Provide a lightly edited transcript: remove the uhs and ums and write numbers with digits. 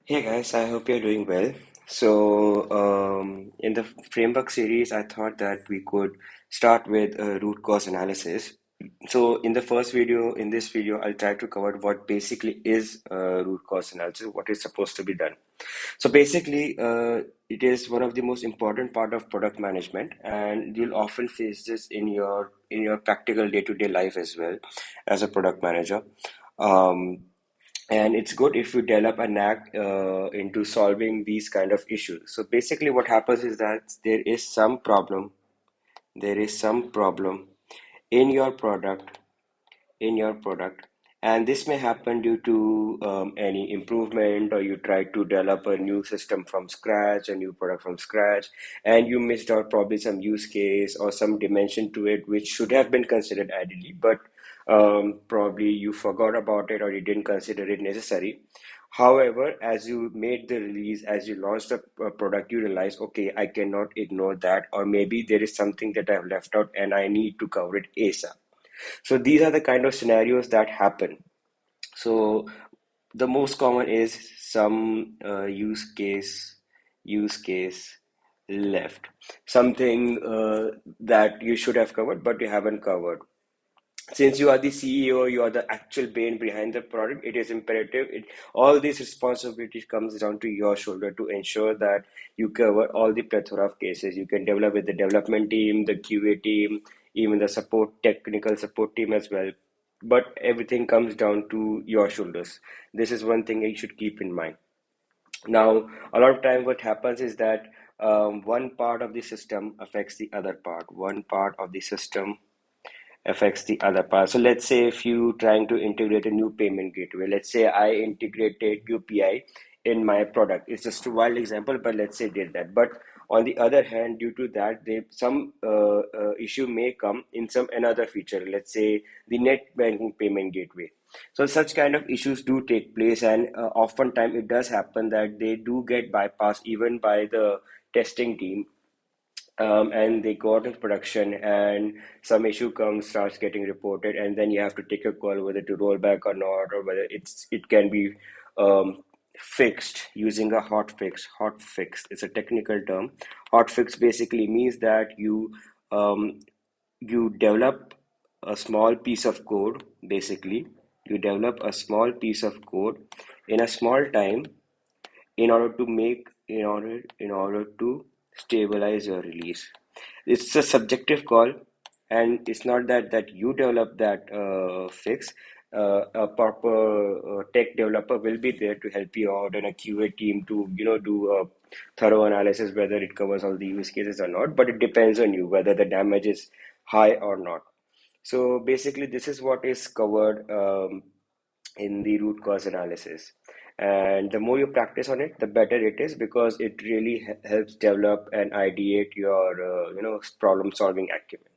Hey guys, I hope you're doing well. So, in the framework series, I thought that we could start with root cause analysis. So, in the first video, in this video, I'll try to cover what basically is root cause analysis, what is supposed to be done. So, basically, it is one of the most important part of product management, and you'll often face this in your practical day-to-day life as well as a product manager. Um, and it's good if you develop a knack into solving these kind of issues. So basically what happens is that there is some problem in your product, and this may happen due to any improvement, or you try to develop a new system from scratch, a new product from scratch, and you missed out probably some use case or some dimension to it which should have been considered ideally, but probably you forgot about it or you didn't consider it necessary. However, as you made the release, as you launched the product, you realize, okay, I cannot ignore that, or maybe there is something that I've left out and I need to cover it ASAP. So these are the kind of scenarios that happen. So the most common is some use case left, something that you should have covered but you haven't covered. Since you are the CEO, you are the actual brain behind the product, it is imperative. All these responsibilities comes down to your shoulder to ensure that you cover all the plethora of cases. You can develop with the development team, the QA team, even the technical support team as well. But everything comes down to your shoulders. This is one thing you should keep in mind. Now, a lot of time what happens is that one part of the system affects the other part. One part of the system affects the other part. So let's say if you trying to integrate a new payment gateway, let's say I integrated UPI in my product. It's just a wild example, but let's say did that. But on the other hand, due to that, some issue may come in some another feature. Let's say the net banking payment gateway. So such kind of issues do take place, and oftentimes it does happen that they do get bypassed even by the testing team, and they go out into production and some issue comes starts getting reported, and then you have to take a call whether to roll back or not, or whether it can be um, fixed using a hot fix. It's a technical term. Hot fix basically means that you develop a small piece of code. Basically, you develop a small piece of code in a small time in order to stabilize your release. It's a subjective call, and it's not that you develop that fix. A proper tech developer will be there to help you out, and a QA team to do a thorough analysis whether it covers all the use cases or not. But it depends on you whether the damage is high or not. So basically, this is what is covered in the root cause analysis. And the more you practice on it, the better it is, because it really helps develop and ideate your problem solving acumen.